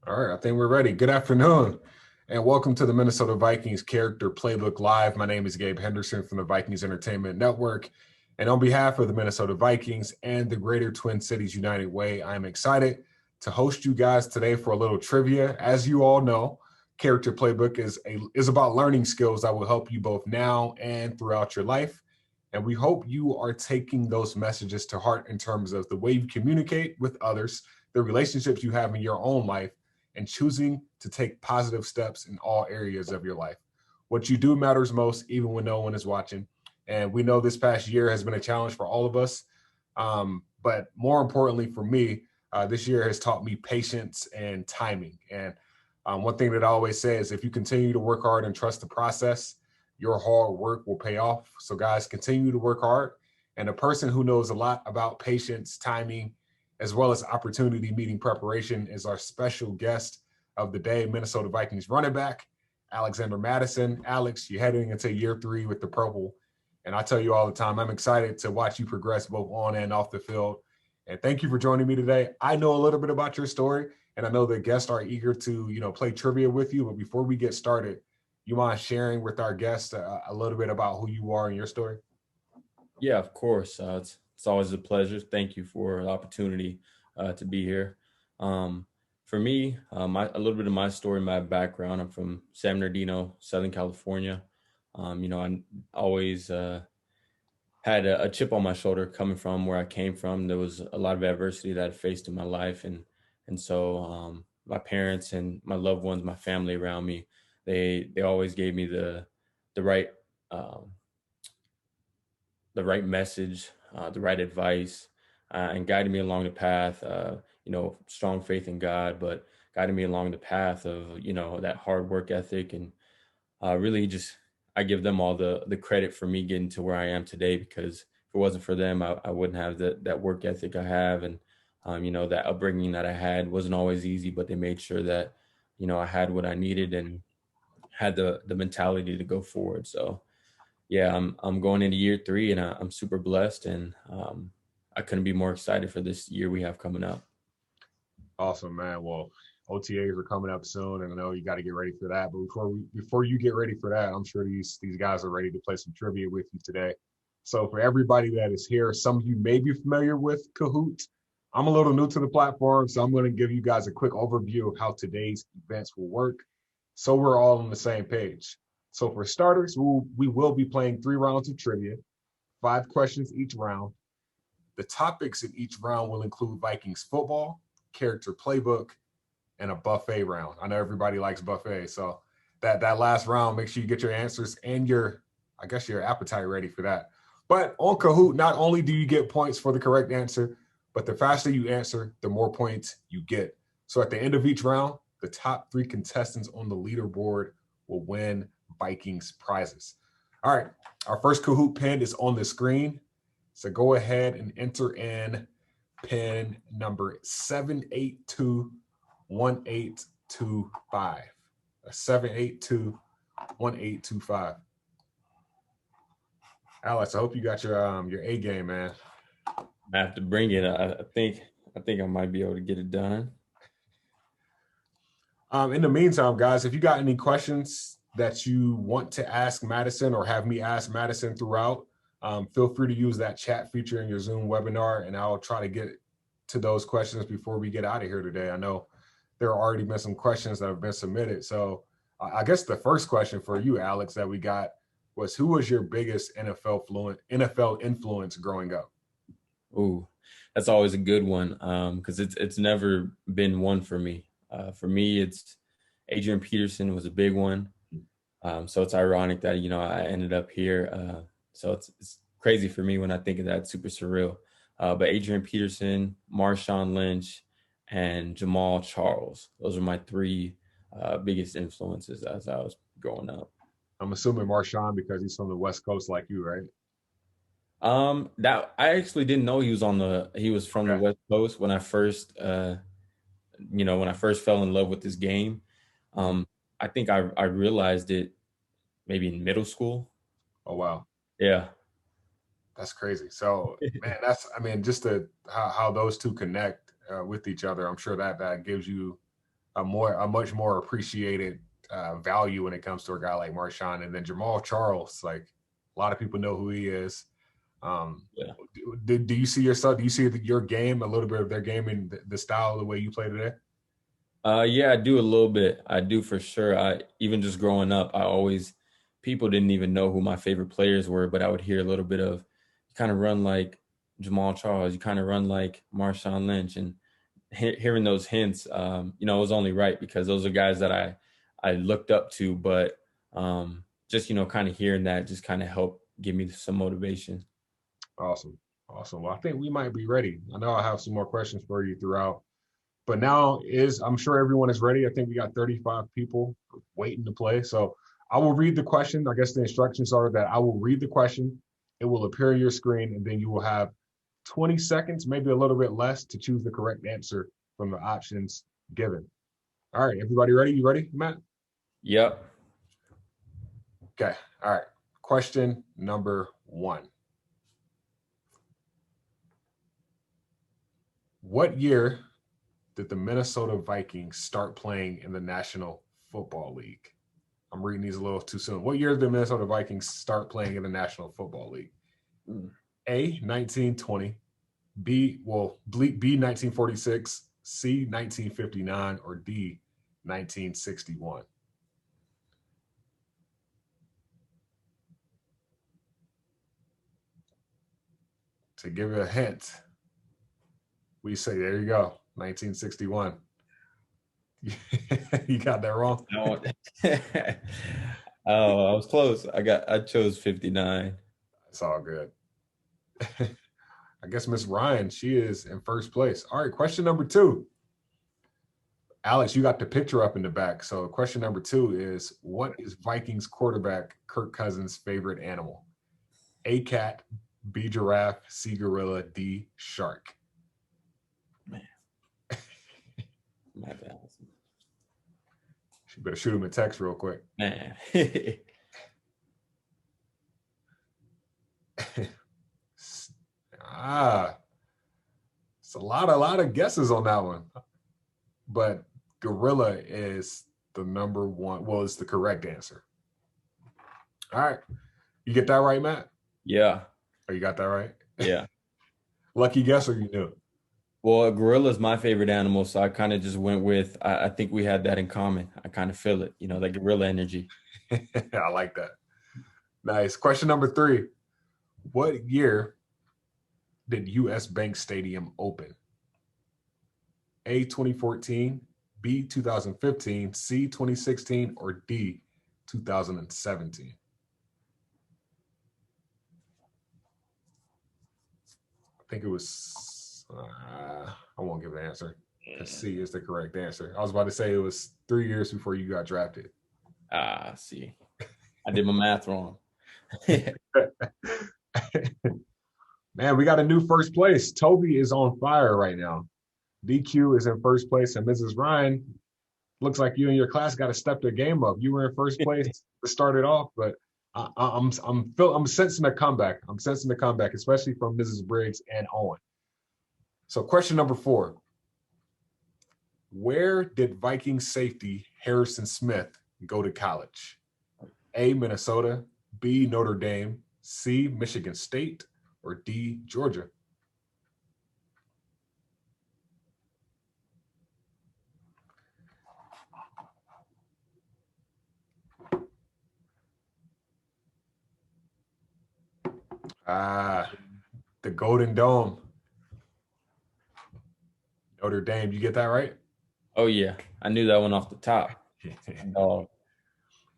All right, I think we're ready. Good afternoon, and welcome to the Minnesota Vikings Character Playbook Live. My name is Gabe Henderson from the Vikings Entertainment Network, and on behalf of the Minnesota Vikings and the Greater Twin Cities United Way, I'm excited to host you guys today for a little trivia. As you all know, Character Playbook is about learning skills that will help you both now and throughout your life. And we hope you are taking those messages to heart in terms of the way you communicate with others, the relationships you have in your own life, and choosing to take positive steps in all areas of your life. What you do matters most, even when no one is watching. And we know this past year has been a challenge for all of us. But more importantly for me, this year has taught me patience and timing. And one thing that I always say is if you continue to work hard and trust the process, your hard work will pay off. So guys, continue to work hard. And a person who knows a lot about patience, timing, as well as opportunity meeting preparation is our special guest of the day, Minnesota Vikings running back, Alexander Mattison. Alex, you're heading into year 3 with the Purple. And I tell you all the time, I'm excited to watch you progress both on and off the field. And thank you for joining me today. I know a little bit about your story, and I know the guests are eager to, play trivia with you. But before we get started, you mind sharing with our guests a little bit about who you are and your story? Yeah, of course. It's always a pleasure. Thank you for the opportunity to be here. For me, a little bit of my story, my background. I'm from San Bernardino, Southern California. I always had a chip on my shoulder coming from where I came from. There was a lot of adversity that I faced in my life, and so my parents and my loved ones, my family around me, they always gave me the right um, the right message, the right advice, and guided me along the path. Strong faith in God, but guided me along the path of that hard work ethic, and really just I give them all the credit for me getting to where I am today. Because if it wasn't for them, I wouldn't have that work ethic I have, and that upbringing that I had wasn't always easy, but they made sure that I had what I needed and had the mentality to go forward. So yeah, I'm going into year 3, and I'm super blessed, and I couldn't be more excited for this year we have coming up. Awesome, man. Well, OTAs are coming up soon, and I know you got to get ready for that. But before you get ready for that, I'm sure these guys are ready to play some trivia with you today. So for everybody that is here, some of you may be familiar with Kahoot. I'm a little new to the platform, so I'm going to give you guys a quick overview of how today's events will work, so we're all on the same page. So for starters, we will be playing 3 rounds of trivia, 5 questions each round. The topics in each round will include Vikings football, character playbook, and a buffet round. I know everybody likes buffet, so that last round, make sure you get your answers and your appetite ready for that. But on Kahoot, not only do you get points for the correct answer, but the faster you answer, the more points you get. So at the end of each round, the top 3 contestants on the leaderboard will win Vikings prizes. All right, our first Kahoot pin is on the screen. So go ahead and enter in pin number 7821825. 7821825. Alex, I hope you got your A game, man. I have to bring it. I think I might be able to get it done. In the meantime, guys, if you got any questions that you want to ask Madison or have me ask Madison throughout, feel free to use that chat feature in your Zoom webinar, and I'll try to get to those questions before we get out of here today. I know there have already been some questions that have been submitted. So I guess the first question for you, Alex, that we got was, who was your biggest NFL influence growing up? Ooh, that's always a good one, because it's never been one for me. For me, it's Adrian Peterson was a big one. So it's ironic that I ended up here. So it's crazy for me when I think of that. It's super surreal. But Adrian Peterson, Marshawn Lynch, and Jamal Charles. Those are my 3 biggest influences as I was growing up. I'm assuming Marshawn because he's from the West Coast like you, right? That I actually didn't know he was from the Okay. West Coast when I first fell in love with this game. Mhm. I think I realized it maybe in middle school. Oh, wow. Yeah. That's crazy. So, man, just how those two connect with each other. I'm sure that gives you a much more appreciated value when it comes to a guy like Marshawn. And then Jamal Charles, like a lot of people know who he is. Yeah. Do you see yourself? Do you see your game, a little bit of their game in the style, the way you play today? Yeah, I do a little bit. I do for sure. I even just growing up, people didn't even know who my favorite players were, but I would hear a little bit of, you kind of run like Jamal Charles, you kind of run like Marshawn Lynch, and hearing those hints, it was only right because those are guys that I looked up to, but just, kind of hearing that just kind of helped give me some motivation. Awesome. Well, I think we might be ready. I know I have some more questions for you throughout. But now I'm sure everyone is ready. I think we got 35 people waiting to play. So I will read the question. I guess the instructions are that I will read the question. It will appear on your screen, and then you will have 20 seconds, maybe a little bit less, to choose the correct answer from the options given. All right, everybody ready? You ready, Matt? Yep. Okay. All right. Question number 1. What year did the Minnesota Vikings start playing in the National Football League? I'm reading these a little too soon. What year did the Minnesota Vikings start playing in the National Football League? A, 1920, B 1946, C, 1959, or D, 1961? To give you a hint, we say, there you go, 1961. You got that wrong? Oh, I was close. I chose 59. It's all good. I guess Miss Ryan, she is in first place. All right, question number 2. Alex, you got the picture up in the back. So question number 2 is, what is Vikings quarterback Kirk Cousins' favorite animal? A, cat, B, giraffe, C, gorilla, D, shark. Man. My bad. You better shoot him a text real quick. Man. It's a lot of guesses on that one. But gorilla is the number one. Well, it's the correct answer. All right. You get that right, Matt? Yeah. Oh, you got that right? Yeah. Lucky guess, or you knew? Well, a gorilla is my favorite animal, so I kind of just went with, I think we had that in common. I kind of feel it, that gorilla energy. I like that. Nice. Question number 3. What year did US Bank Stadium open? A, 2014, B, 2015, C, 2016, or D, 2017? I think it was, I won't give the answer because C is the correct answer. I was about to say it was 3 years before you got drafted. See. I did my math wrong. Man, we got a new first place. Toby is on fire right now. DQ is in first place, and Mrs. Ryan, looks like you and your class got to step their game up. You were in first place to start it off, but I'm sensing a comeback. I'm sensing a comeback, especially from Mrs. Briggs and Owen. So, question number 4: where did Viking safety Harrison Smith go to college? A, Minnesota, B, Notre Dame, C, Michigan State, or D, Georgia? The Golden Dome. Notre Dame. You get that right? Oh, yeah. I knew that one off the top.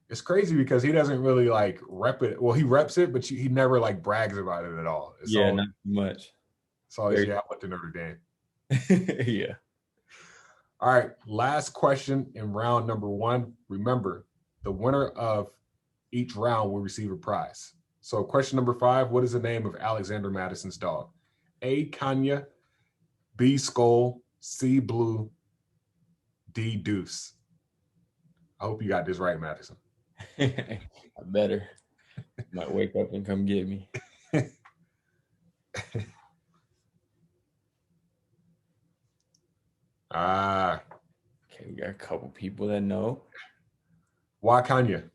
It's crazy because he doesn't really like rep it. Well, he reps it, but he never like brags about it at all. Not too much. It's always, I went to Notre Dame. Yeah. All right. Last question in round number 1. Remember, the winner of each round will receive a prize. So question number 5, what is the name of Alexander Mattison's dog? A, Kanya, B, Skull, C, Blue, D, Deuce. I hope you got this right, Madison. I better. Might wake up and come get me. Okay, we got a couple people that know. Why Kanye?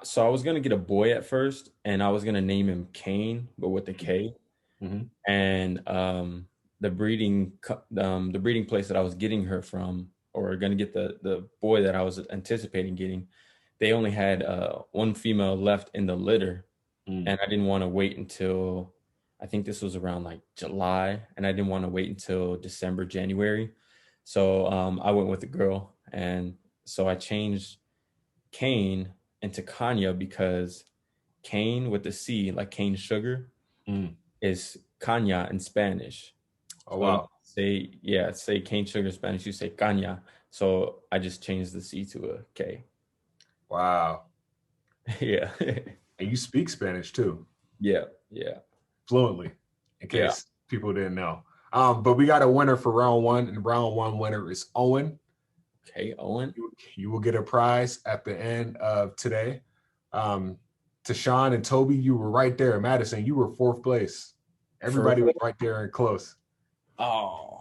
So I was gonna get a boy at first, and I was gonna name him Kane, but with the K. Mm-hmm. And the breeding place that I was getting her from, or gonna get the boy that I was anticipating getting, they only had one female left in the litter, and I didn't want to wait until, I think this was around like July, and I didn't want to wait until December, January. So I went with the girl, and so I changed Kane into Kanya because cane with the C, like cane sugar, is caña in Spanish. Oh, So wow. say cane sugar in Spanish, you say caña. So I just changed the C to a K. Wow. Yeah. And you speak Spanish too? Yeah. Fluently, in case people didn't know. But we got a winner for round one, and round one winner is Owen. Okay, Owen. You will get a prize at the end of today. Tashawn and Toby, you were right there. Madison, you were fourth place. Everybody was right there and close. Oh.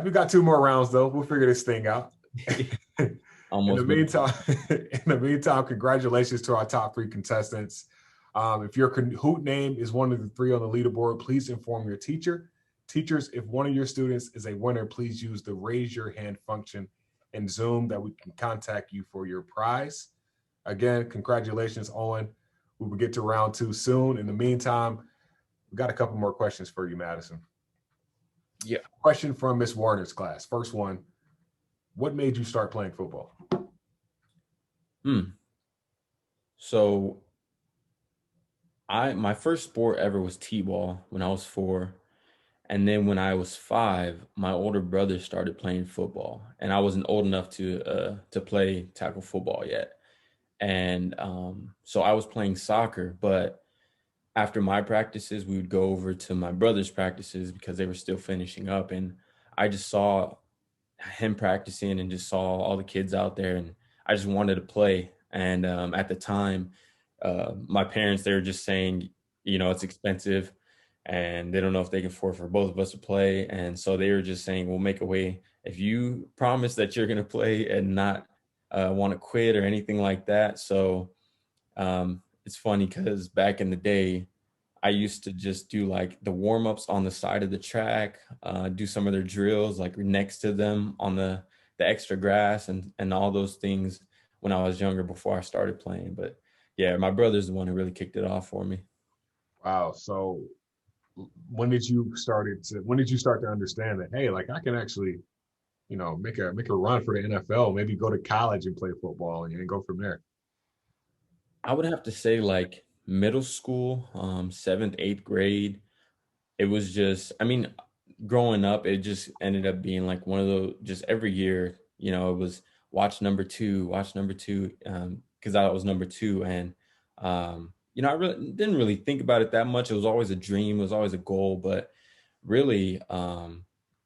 We got 2 more rounds though. We'll figure this thing out. In the meantime, congratulations to our top 3 contestants. If your Kahoot name is one of the 3 on the leaderboard, please inform your teacher. Teachers, if one of your students is a winner, please use the raise your hand function in Zoom that we can contact you for your prize. Again, congratulations, Owen. We will get to round 2 soon. In the meantime, we got a couple more questions for you, Madison. Yeah. Question from Miss Warner's class. First one, what made you start playing football? So my first sport ever was T-ball when I was 4. And then when I was 5, my older brother started playing football, and I wasn't old enough to play tackle football yet. And so I was playing soccer, but after my practices, we would go over to my brother's practices because they were still finishing up. And I just saw him practicing and just saw all the kids out there, and I just wanted to play. And at the time, my parents, they were just saying, it's expensive and they don't know if they can afford for both of us to play. And so they were just saying, we'll make a way. If you promise that you're going to play and not want to quit or anything like that. So it's funny because back in the day, I used to just do like the warm-ups on the side of the track, do some of their drills like next to them on the extra grass and all those things when I was younger before I started playing. But yeah, my brother's the one who really kicked it off for me. Wow. So when did you start to understand that, hey, like I can actually, make a run for the NFL, maybe go to college and play football and go from there? I would have to say like middle school, 7th, 8th grade. It was just, growing up, it just ended up being like one of those, just every year, it was watch number 2, because I was number 2. And, I really didn't really think about it that much. It was always a dream. It was always a goal, but really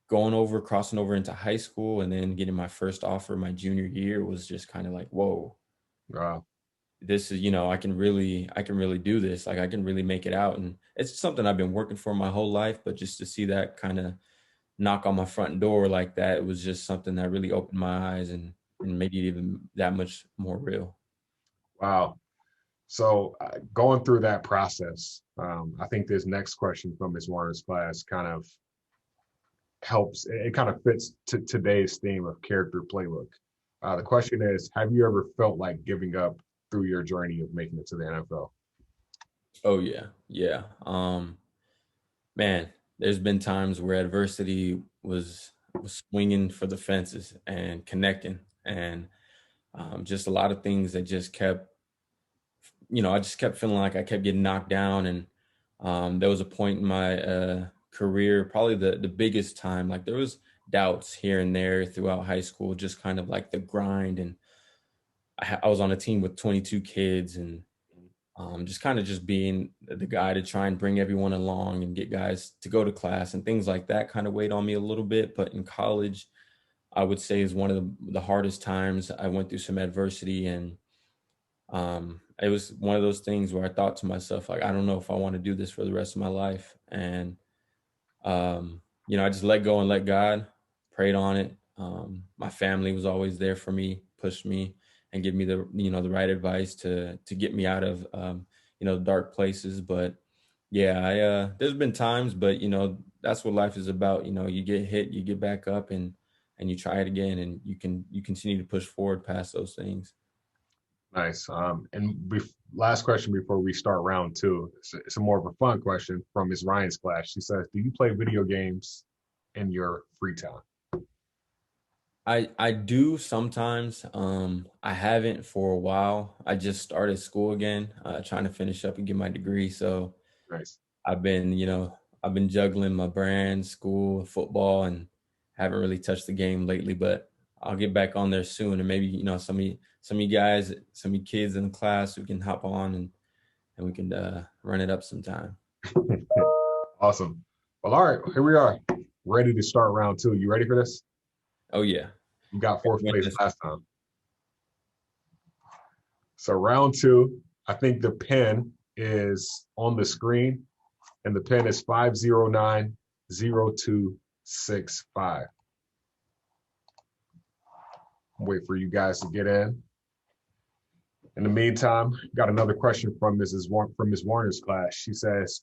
crossing over into high school and then getting my first offer my junior year was just kind of like, whoa. Wow. This is, I can really do this. Like I can really make it out. And it's something I've been working for my whole life, but just to see that kind of knock on my front door like that, it was just something that really opened my eyes and made it even that much more real. Wow. So going through that process, I think this next question from Ms. Warner's class kind of helps. It kind of fits to today's theme of character playbook. The question is, have you ever felt like giving up through your journey of making it to the NFL? Oh yeah. Yeah. Man, there's been times where adversity was swinging for the fences and connecting, and just a lot of things that just kept, I just kept feeling like I kept getting knocked down. And there was a point in my career, probably the biggest time, like there was doubts here and there throughout high school, just kind of like the grind. And I was on a team with 22 kids, and just kind of just being the guy to try and bring everyone along and get guys to go to class and things like that kind of weighed on me a little bit. But in college, I would say is one of the hardest times. I went through some adversity, and it was one of those things where I thought to myself, like, I don't know if I want to do this for the rest of my life. And, I just let go and let God. prayed on it. My family was always there for me, pushed me, and give me the the right advice to get me out of dark places. But yeah, there's been times, but that's what life is about. You get hit, you get back up, and you try it again, and you continue to push forward past those things. Nice. Last question before we start round two. It's a more of a fun question from Ms. Ryan's class. She says, "Do you play video games in your free time?" I do sometimes. I haven't for a while. I just started school again, trying to finish up and get my degree. So Nice. I've been, I've been juggling my brand, school, football, and haven't really touched the game lately. But I'll get back on there soon, and maybe some of you guys, some of you kids in the class who can hop on and we can run it up sometime. Awesome. Well, all right, here we are, ready to start round two. You ready for this? Oh yeah. You got fourth place last time. So round two, I think the pin is on the screen, and the pin is 5090265. Wait for you guys to get in. In the meantime, got another question from Ms. Warner's class. She says,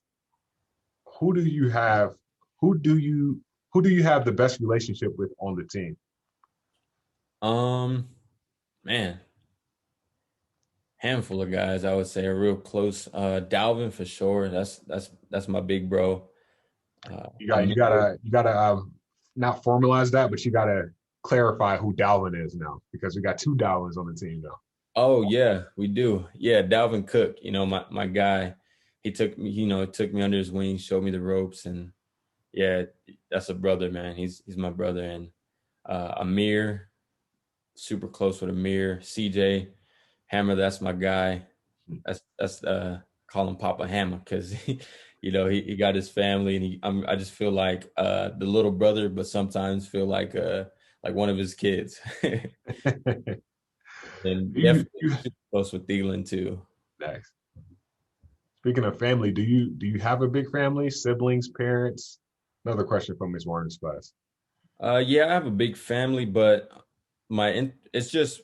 who do you have the best relationship with on the team? Man, handful of guys, I would say, are real close. Dalvin for sure. That's my big bro. You gotta not formalize that, but you gotta clarify who Dalvin is now, because we got two Dalvins on the team now. Oh yeah, we do. Yeah, Dalvin Cook, my guy. He took me, took me under his wing, showed me the ropes, and yeah, that's a brother, man. He's my brother. And Amir, super close with Amir. CJ Hammer, that's my guy. That's call him Papa Hammer, because he got his family, and I just feel like the little brother, but sometimes feel like one of his kids. And definitely super close with Thielen too. Nice. Speaking of family, do you have a big family? Siblings, parents? Another question from Ms. Warner's class. Yeah, I have a big family, but it's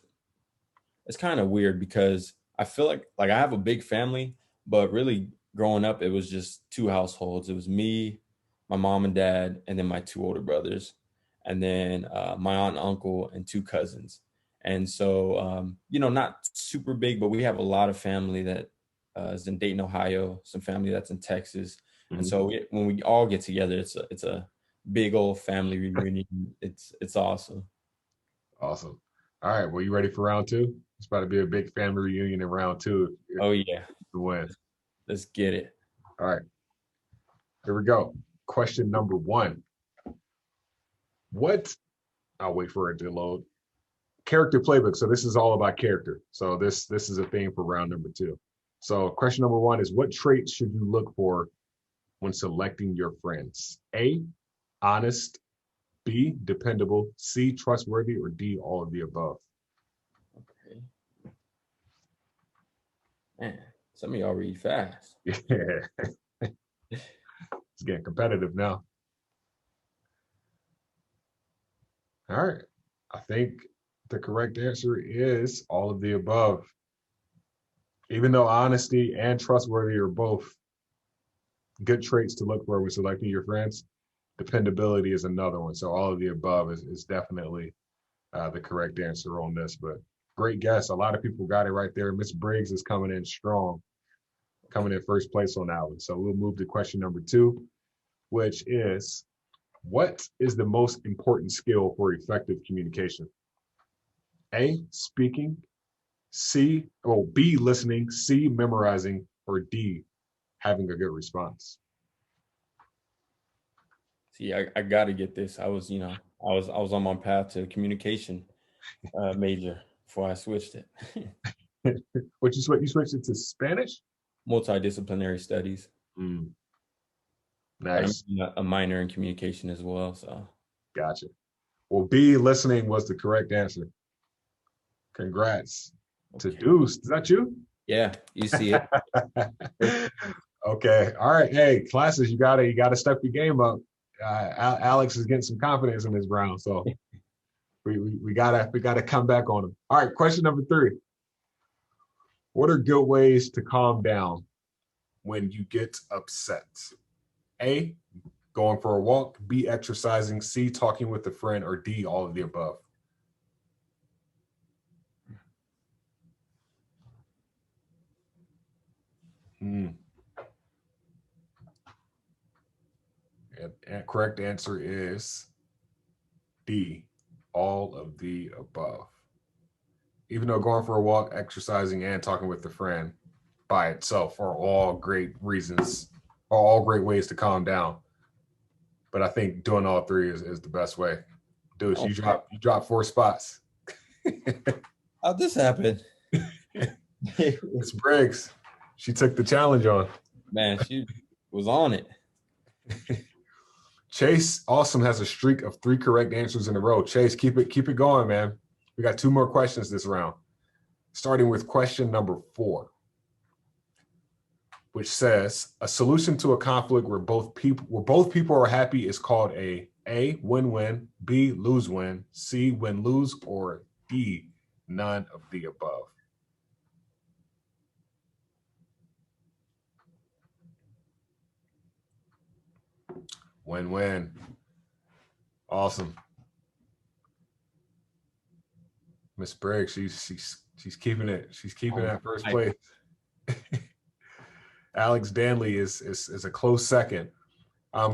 kind of weird, because I feel like I have a big family, but really growing up, it was just two households. It was me, my mom and dad, and then my two older brothers, and then my aunt and uncle and two cousins. And so, not super big, but we have a lot of family that is in Dayton, Ohio, some family that's in Texas. Mm-hmm. And so when we all get together, it's a big old family reunion. It's awesome. Awesome. All right. Well, you ready for round two? It's about to be a big family reunion in round two. Oh yeah. To win. Let's get it. All right. Here we go. Question number one. I'll wait for it to load. Character Playbook. So this is all about character. So this is a theme for round number two. So question number one is, what traits should you look for when selecting your friends? A, honest. B, dependable. C, trustworthy. Or D, all of the above. Okay. Man, some of y'all read fast. Yeah. It's getting competitive now. All right. I think the correct answer is all of the above. Even though honesty and trustworthy are both good traits to look for when selecting your friends, dependability is another one. So all of the above is definitely the correct answer on this. But great guess. A lot of people got it right there. Miss Briggs is coming in strong, coming in first place on that one. So we'll move to question number two, which is, what is the most important skill for effective communication? A, speaking. B, listening. C, memorizing. Or D, having a good response. See, I got to get this. I was on my path to communication major before I switched it. What you switched it to Spanish? Multidisciplinary studies. Nice. A minor in communication as well. So. Gotcha. Well, B, listening was the correct answer. Congrats. Okay. To Deuce. Is that you? Yeah, you see it. Okay. All right. Hey, classes, you gotta step your game up. Alex is getting some confidence in this round, so we gotta come back on him. All right, question number 3. What are good ways to calm down when you get upset? A, going for a walk. B, exercising. C, talking with a friend. Or D, all of the above. And correct answer is D, all of the above. Even though going for a walk, exercising, and talking with a friend by itself are all great reasons, are all great ways to calm down. But I think doing all 3 is the best way. Dude, you dropped 4 spots. How'd this happen? Miss Briggs, she took the challenge on. Man, she was on it. Chase Awesome has a streak of 3 correct answers in a row. Chase, keep it going, man. We got 2 more questions this round. Starting with question number 4, which says a solution to a conflict where both people are happy is called a win-win, B lose-win, C win-lose, or D none of the above. Win-win. Awesome. Miss Briggs, she's keeping it. She's keeping that first place. Alex Danley is a close second.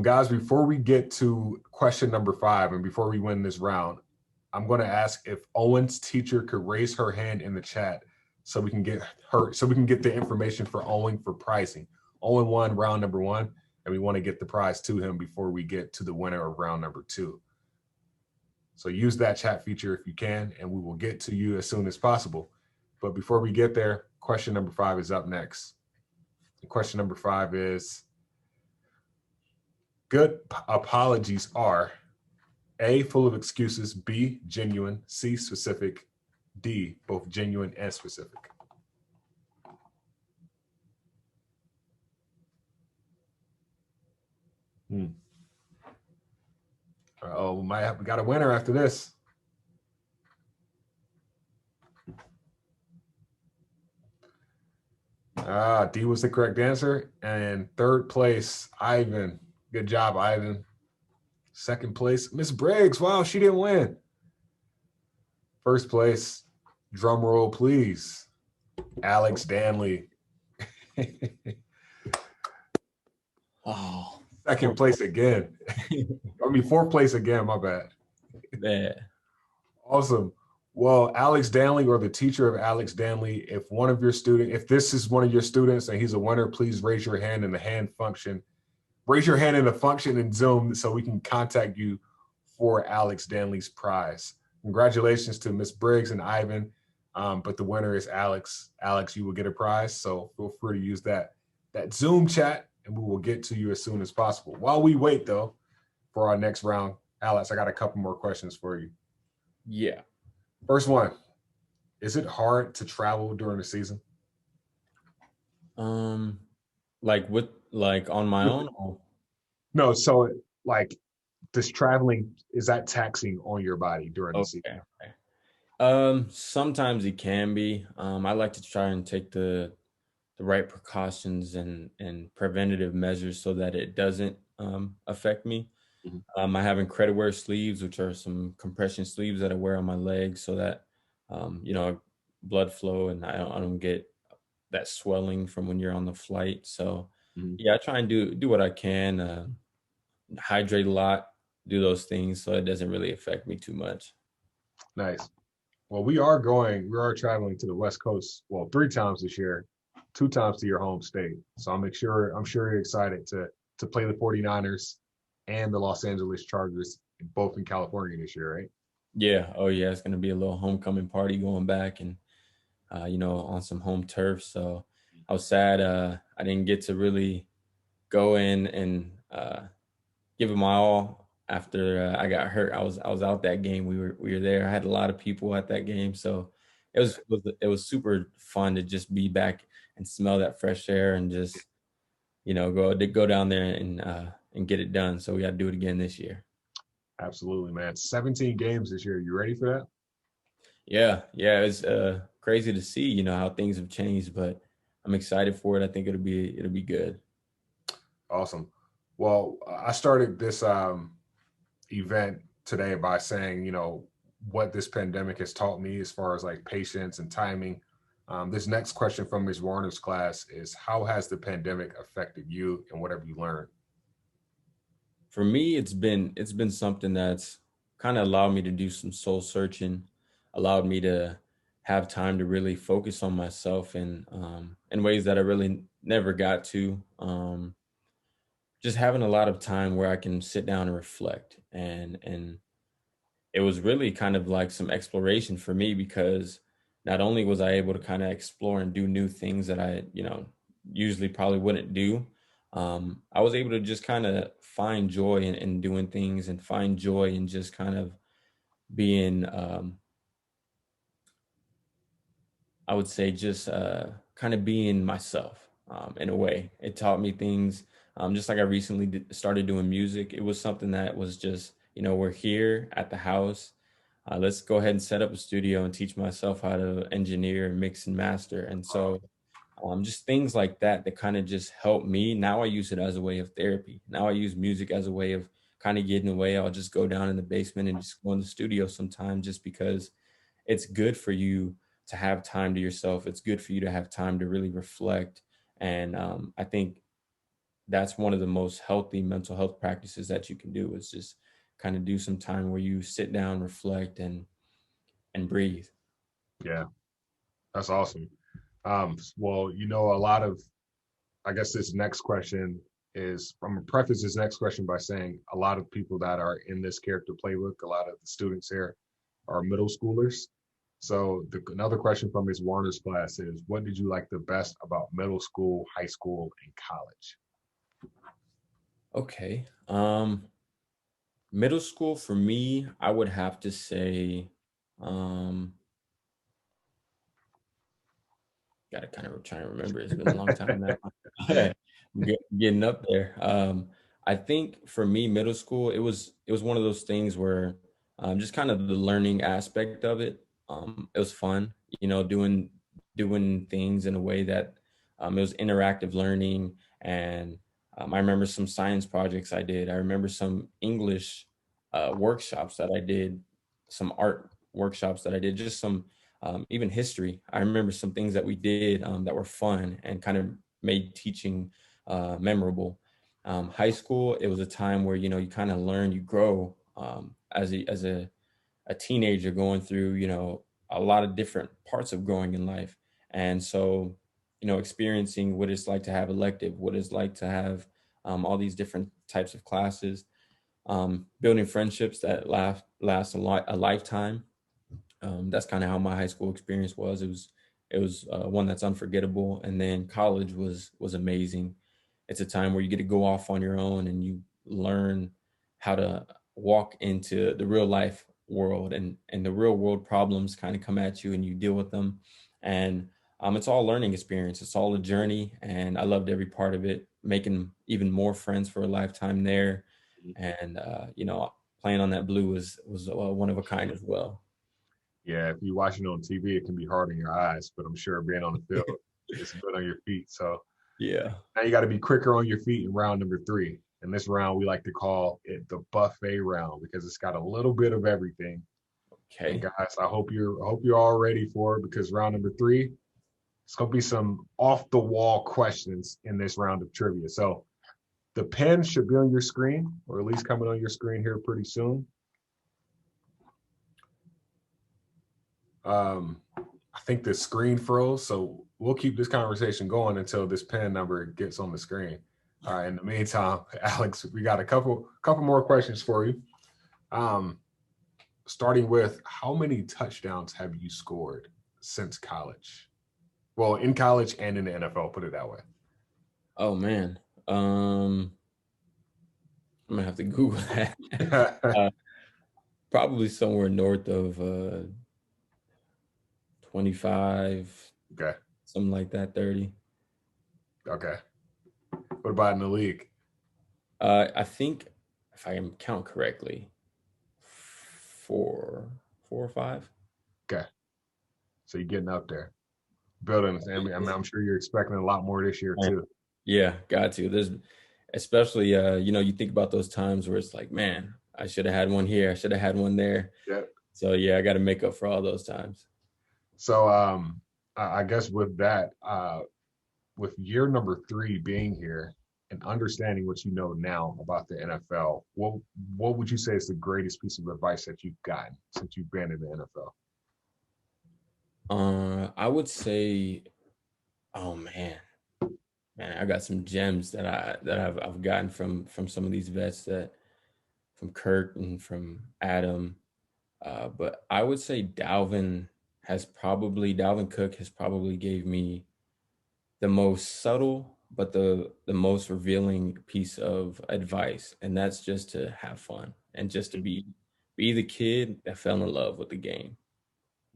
Guys, before we get to question number 5 and before we win this round, I'm going to ask if Owen's teacher could raise her hand in the chat so we can get the information for Owen for pricing. Owen won round number 1, and we want to get the prize to him before we get to the winner of round number 2. So use that chat feature if you can, and we will get to you as soon as possible. But before we get there, question number 5 is up next. And question number 5 is, good apologies are A, full of excuses, B, genuine, C, specific, D, both genuine and specific. Oh, we got a winner after this. D was the correct answer. And 3rd place, Ivan. Good job, Ivan. 2nd place, Miss Briggs. Wow, she didn't win. 1st place, drum roll, please. Alex Danley. Oh. 2nd place again. 4th place again, my bad. Yeah. Awesome. Well, Alex Danley, or the teacher of Alex Danley, if this is one of your students and he's a winner, please raise your hand in the hand function. Raise your hand in the function in Zoom so we can contact you for Alex Danley's prize. Congratulations to Miss Briggs and Ivan, but the winner is Alex. Alex, you will get a prize, so feel free to use that Zoom chat, and we will get to you as soon as possible. While we wait, though, for our next round, Alex, I got a couple more questions for you. Yeah. First one, is it hard to travel during the season? Like on my own? No, so like this traveling, is that taxing on your body during the season? Okay. Sometimes it can be. I like to try and take the right precautions and preventative measures so that it doesn't affect me. Mm-hmm. I have incredible wear sleeves, which are some compression sleeves that I wear on my legs so that blood flow and I don't get that swelling from when you're on the flight. So yeah, I try and do what I can, hydrate a lot, do those things so it doesn't really affect me too much. Nice. Well, we are traveling to the West Coast, 3 times this year, 2 times to your home state. So I'm sure you're excited to play the 49ers and the Los Angeles Chargers, both in California this year, right? Yeah. Oh yeah. It's going to be a little homecoming party going back and, on some home turf. So I was sad I didn't get to really go in and give it my all after I got hurt. I was out that game. We were there. I had a lot of people at that game. So it was super fun to just be back and smell that fresh air and just, go down there and and get it done. So we got to do it again this year. Absolutely, man. 17 games this year. You ready for that? Yeah, it's crazy to see, how things have changed, but I'm excited for it. I think it'll be good. Awesome. Well, I started this event today by saying, what this pandemic has taught me as far as like patience and timing. This next question from Ms. Warner's class is, how has the pandemic affected you and what have you learned? For me, it's been something that's kind of allowed me to do some soul searching, allowed me to have time to really focus on myself in ways that I really never got to. Just having a lot of time where I can sit down and reflect, and it was really kind of like some exploration for me, because not only was I able to kind of explore and do new things that I, usually probably wouldn't do, I was able to just kind of find joy in doing things, and find joy in just kind of being, I would say, just kind of being myself in a way. It taught me things. Just like I recently started doing music. It was something that was just, we're here at the house. Let's go ahead and set up a studio and teach myself how to engineer and mix and master. And so just things like that that kind of just help me. Now I use it as a way of therapy. Now I use music as a way of kind of getting away. I'll just go down in the basement and just go in the studio sometime, just because it's good for you to have time to yourself. It's good for you to have time to really reflect. And I think that's one of the most healthy mental health practices that you can do, is just kind of do some time where you sit down, reflect, and breathe. Yeah, that's awesome. Well, a lot of, I guess this next question is, I'm gonna preface this next question by saying a lot of people that are in this character playbook, a lot of the students here are middle schoolers. So another question from Ms. Warner's class is, what did you like the best about middle school, high school, and college? Okay. Middle school for me, I would have to say, um, gotta kind of try to remember. It's been a long time now. Getting up there. I think for me, middle school, it was one of those things where just kind of the learning aspect of it. It was fun, doing things in a way that it was interactive learning. And I remember some science projects I did. I remember some English workshops that I did, some art workshops that I did, just some even history. I remember some things that we did that were fun and kind of made teaching memorable. High school, it was a time where you kind of learn, you grow as a teenager, going through a lot of different parts of growing in life, and so experiencing what it's like to have elective, what it's like to have all these different types of classes, building friendships that last a lifetime. That's kind of how my high school experience was. It was one that's unforgettable. And then college was amazing. It's a time where you get to go off on your own and you learn how to walk into the real life world, and the real world problems kind of come at you and you deal with them. And it's all learning experience. It's all a journey, and I loved every part of it. Making even more friends for a lifetime there, and playing on that blue was one of a kind as well. Yeah, if you watch it on TV, it can be hard on your eyes, but I'm sure being on the field, it's good on your feet. So Yeah. now you got to be quicker on your feet in round number 3. And this round, we like to call it the buffet round because it's got a little bit of everything. And Okay. guys, I hope you're all ready for it, because round number 3, it's gonna be some off the wall questions in this round of trivia. So the pen should be on your screen, or at least coming on your screen here pretty soon. I think the screen froze, so we'll keep this conversation going until this pen number gets on the screen. All right. In the meantime, Alex, we got a couple more questions for you. Um, Starting with, how many touchdowns have you scored since college? Well, in college and in the NFL, put it that way. Oh man. I'm gonna have to Google that. uh, Probably somewhere north of 25, Okay. something like that, 30. Okay. What about in the league? I think if I can count correctly, four or five. Okay, so you're getting up there, building a family. I mean, I'm sure you're expecting a lot more this year too. Yeah, got to. There's especially you think about those times where it's like, man, I should have had one here, I should have had one there. Yeah. So yeah, I got to make up for all those times. So I guess with that, with year number 3 being here and understanding what you know now about the NFL, what would you say is the greatest piece of advice that you've gotten since you've been in the NFL? I would say, oh man, I got some gems that I've gotten from some of these vets, that from Kirk and from Adam. But I would say Dalvin Cook has probably gave me the most subtle but the most revealing piece of advice, and that's just to have fun and just to be the kid that fell in love with the game.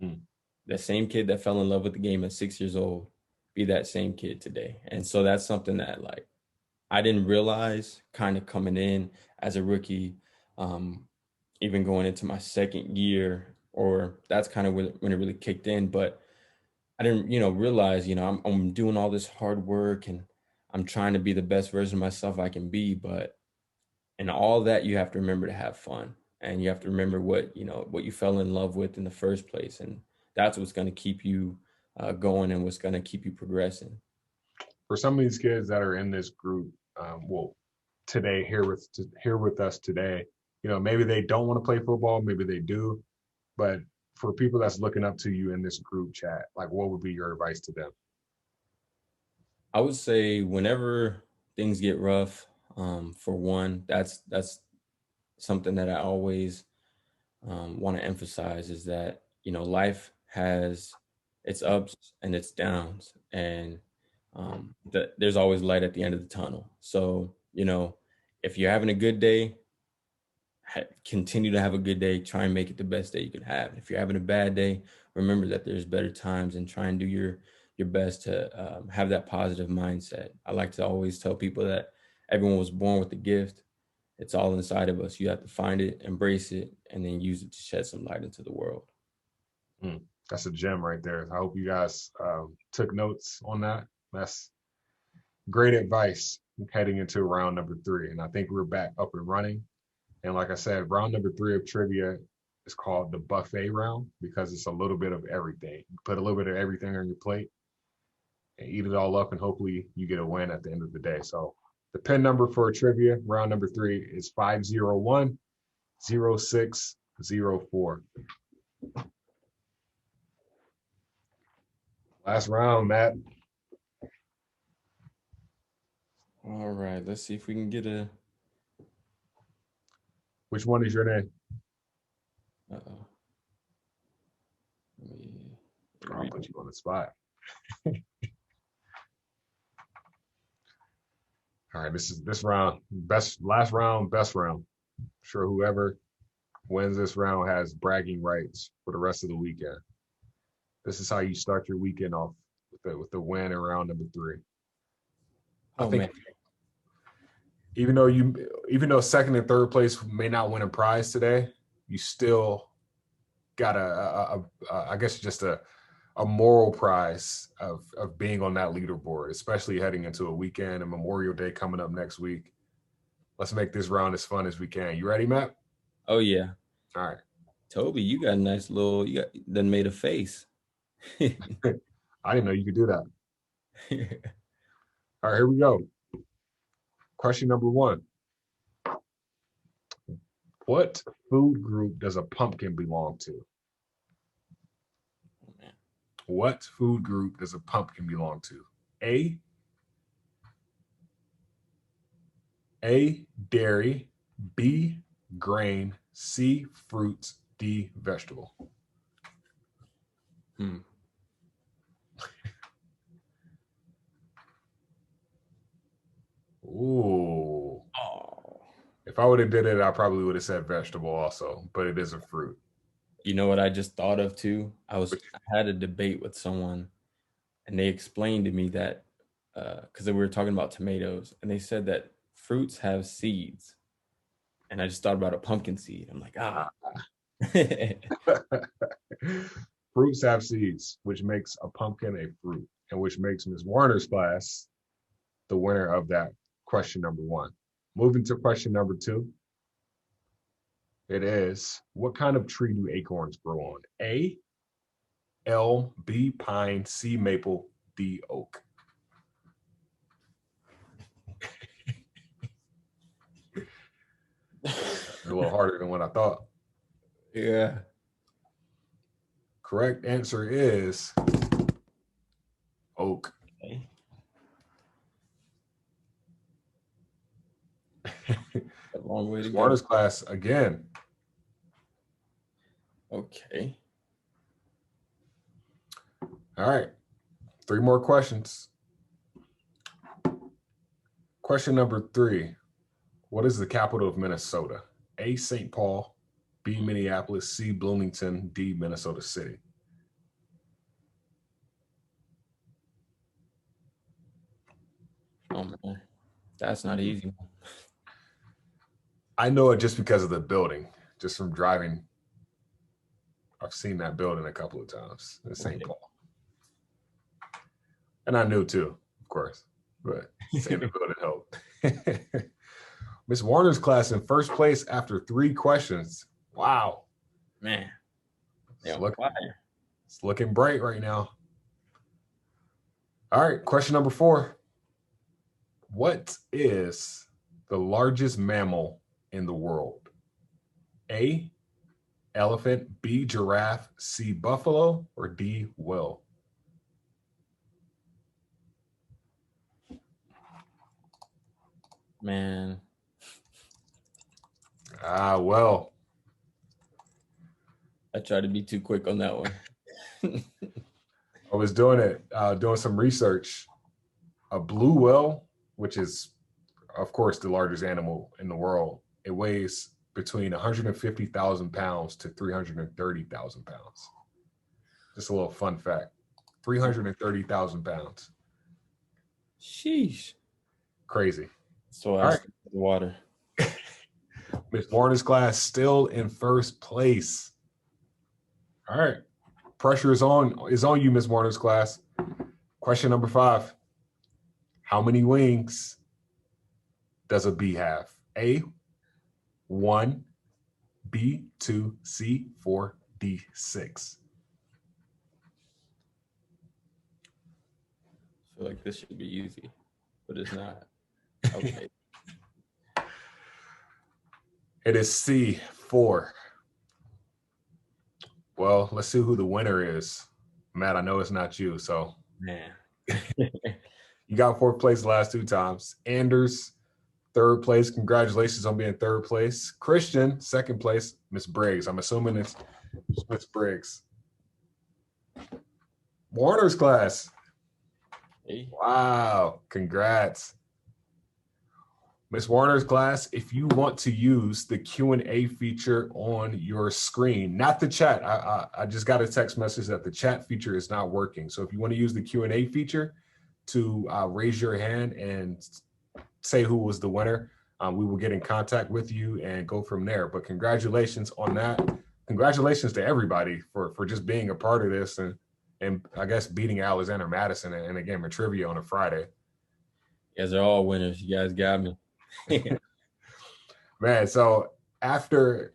Mm. That same kid that fell in love with the game at 6 years old, be that same kid today. And so that's something that, like, I didn't realize kind of coming in as a rookie, um, even going into my second year, or that's kind of when it really kicked in. But I didn't, realize, I'm doing all this hard work and I'm trying to be the best version of myself I can be. But in all that, you have to remember to have fun, and you have to remember what you fell in love with in the first place. And that's what's going to keep you going, and what's going to keep you progressing. For some of these kids that are in this group, today here with us today, maybe they don't want to play football, maybe they do, but for people that's looking up to you in this group chat, like, what would be your advice to them? I would say whenever things get rough, for one, that's something that I always want to emphasize, is that life has its ups and its downs, and there's always light at the end of the tunnel. So if you're having a good day, continue to have a good day. Try and make it the best day you can have. If you're having a bad day, remember that there's better times, and try and do your best to have that positive mindset. I like to always tell people that everyone was born with a gift. It's all inside of us. You have to find it, embrace it, and then use it to shed some light into the world. That's a gem right there. I hope you guys took notes on that. That's great advice heading into round number 3. And I think we're back up and running. And like I said, round number 3 of trivia is called the buffet round because it's a little bit of everything. You put a little bit of everything on your plate and eat it all up, and hopefully you get a win at the end of the day. So the pin number for trivia, round number 3, is 501-0604. Last round, Matt. All right, let's see if we can get a. Which one is your name? Uh-oh. I'll put you on the spot. All right, this round, last round, best round. I'm sure whoever wins this round has bragging rights for the rest of the weekend. This is how you start your weekend off with the win in round number 3. I think, man, even though second and third place may not win a prize today, you still got I guess just a moral prize of being on that leaderboard, especially heading into a weekend and Memorial Day coming up next week. Let's make this round as fun as we can. You ready, Matt? Oh yeah. All right. Toby, you got a nice little, done made a face. I didn't know you could do that. All right, here we go. Question number 1. What food group does a pumpkin belong to? What food group does a pumpkin belong to? A, dairy, B, grain, C, fruits, D, vegetable. Ooh. Oh. If I would have did it, I probably would have said vegetable also, but it is a fruit. You know what I just thought of too? I had a debate with someone, and they explained to me that because we were talking about tomatoes, and they said that fruits have seeds. And I just thought about a pumpkin seed. I'm like, Fruits have seeds, which makes a pumpkin a fruit, and which makes Ms. Warner's class the winner of that question number 1. Moving to question number 2. It is, what kind of tree do acorns grow on? A, elm, B, pine, C, maple, D, oak. A little harder than what I thought. Yeah. Correct answer is oak. Okay. A long way to go. Warner's class again. Okay. All right. 3 more questions. Question number 3. What is the capital of Minnesota? A, St. Paul, B, Minneapolis, C, Bloomington, D, Minnesota City. Oh man, that's not easy. I know it just because of the building, just from driving. I've seen that building a couple of times in St. Paul. And I knew too, of course, but seeing the building helped. Miss Warner's class in first place after 3 questions. Wow. Man. Yeah, it's looking bright right now. All right, question number 4. What is the largest mammal in the world? A, elephant, B, giraffe, C, buffalo, or D, whale? Man. Well. I tried to be too quick on that one. I was doing some research. A blue whale, which is, of course, the largest animal in the world, it weighs between 150,000 pounds to 330,000 pounds. Just a little fun fact. 330,000 pounds. Sheesh. Crazy. So I the water. Miss Warner's class still in first place. All right. Pressure is on you, Miss Warner's class. Question number 5. How many wings does a bee have? A, 1, B, 2, C, 4, D, 6. I feel like this should be easy, but it's not. Okay. It is C, 4. Well, let's see who the winner is. Matt, I know it's not you, so. Man. You got 4th place the last 2 times. Anders, 3rd place. Congratulations on being 3rd place. Christian, 2nd place. Miss Briggs. I'm assuming it's Miss Briggs. Warner's class. Hey. Wow. Congrats. Miss Warner's class, if you want to use the Q&A feature on your screen, not the chat. I just got a text message that the chat feature is not working. So if you want to use the Q&A feature to raise your hand and say who was the winner, we will get in contact with you and go from there. But congratulations on that. Congratulations to everybody for just being a part of this and I guess beating Alexander Mattison and again, a trivia on a Friday. You guys are all winners. You guys got me. Man, so after,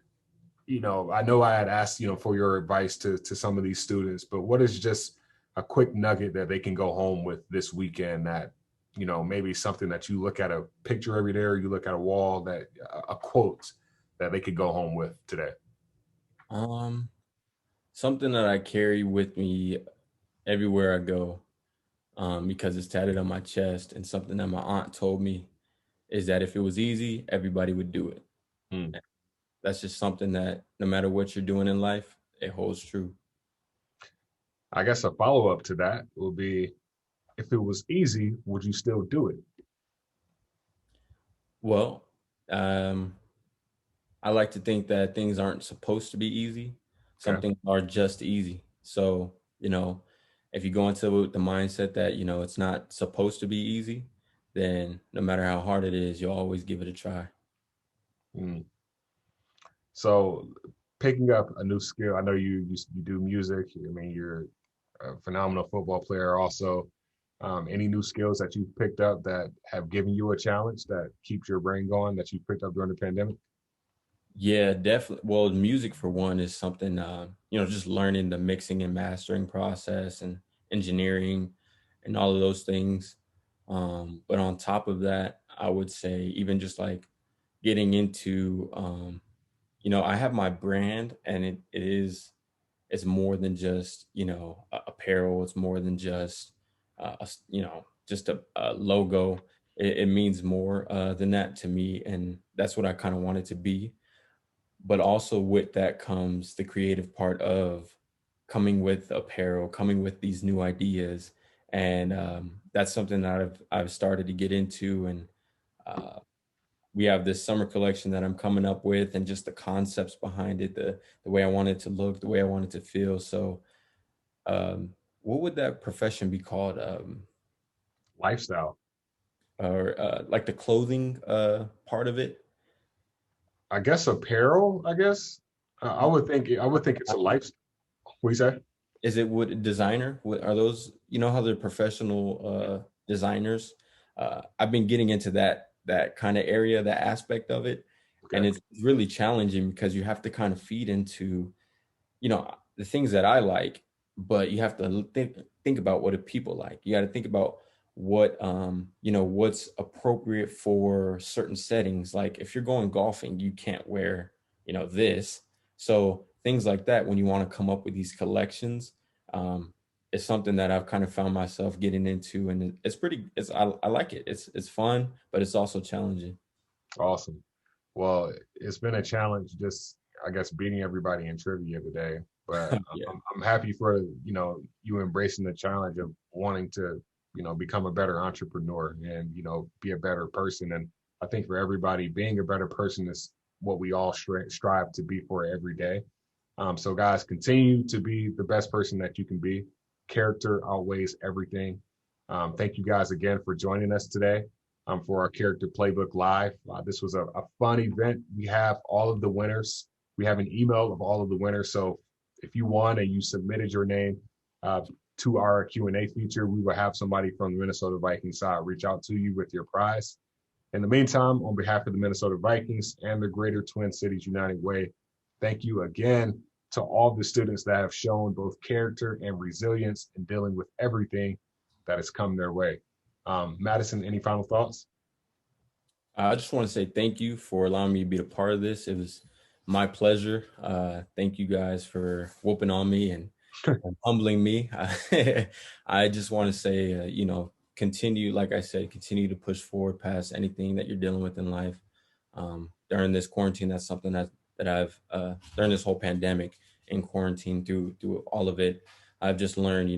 I know I had asked, for your advice to some of these students, but what is just a quick nugget that they can go home with this weekend that, maybe something that you look at a picture every day or you look at a wall that a quote that they could go home with today? Something that I carry with me everywhere I go, because it's tatted on my chest, and something that my aunt told me is that if it was easy, everybody would do it. That's just something that no matter what you're doing in life, it holds true. I guess a follow-up to that will be, if it was easy, would you still do it? Well, I like to think that things aren't supposed to be easy. Some things are just easy. So, if you go into the mindset that, it's not supposed to be easy, then no matter how hard it is, you'll always give it a try. Mm. So picking up a new skill, I know you do music. I mean, you're a phenomenal football player also. Any new skills that you've picked up that have given you a challenge that keeps your brain going that you picked up during the pandemic? Yeah, definitely. Well, music for one is something, just learning the mixing and mastering process and engineering and all of those things. But on top of that, I would say even just like getting into, I have my brand and it's more than just, apparel. It's more than just, just a logo. It means more than that to me. And that's what I kind of want it to be. But also with that comes the creative part of coming with apparel, coming with these new ideas. And that's something that I've started to get into. And uh, we have this summer collection that I'm coming up with, and just the concepts behind it, the way I want it to look, the way I want it to feel. So what would that profession be called? Lifestyle. Or like the clothing part of it? I guess apparel, I guess. I would think it's a lifestyle. What you say? Is it would designer? Are those, how they're professional designers? I've been getting into that kind of area, that aspect of it, and Okay. it's really challenging because you have to kind of feed into, the things that I like, but you have to think about what do people like. You got to think about what what's appropriate for certain settings. Like if you're going golfing, you can't wear, this. So things like that, when you want to come up with these collections, um, it's something that I've kind of found myself getting into, and I like it. It's fun, but it's also challenging. Awesome. Well, it's been a challenge just, I guess, beating everybody in trivia today. But Yeah. I'm happy for, you embracing the challenge of wanting to, become a better entrepreneur and, be a better person. And I think for everybody, being a better person is what we all strive to be for every day. So guys, continue to be the best person that you can be. Character outweighs everything. Thank you guys again for joining us today for our Character Playbook Live. This was a fun event. We have all of the winners. We have an email of all of the winners. So if you won and you submitted your name uh, to our Q&A feature, we will have somebody from the Minnesota Vikings side reach out to you with your prize. In the meantime, on behalf of the Minnesota Vikings and the Greater Twin Cities United Way, thank you again to all the students that have shown both character and resilience in dealing with everything that has come their way. Madison, any final thoughts? I just want to say thank you for allowing me to be a part of this. It was my pleasure. Thank you guys for whooping on me and humbling me. I just want to say, continue, like I said, continue to push forward past anything that you're dealing with in life. During this quarantine, that's something that I've during this whole pandemic in quarantine through all of it, I've just learned,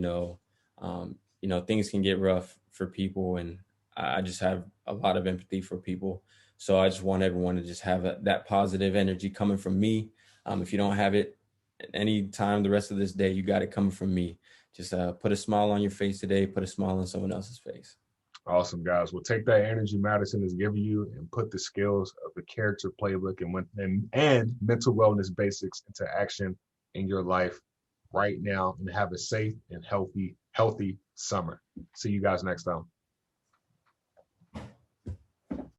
things can get rough for people, and I just have a lot of empathy for people. So I just want everyone to just have that positive energy coming from me. If you don't have it any time the rest of this day, you got it coming from me. Just put a smile on your face today, put a smile on someone else's face. Awesome, guys. Well, take that energy Madison is giving you and put the skills of the character playbook and mental wellness basics into action in your life right now, and have a safe and healthy summer. See you guys next time.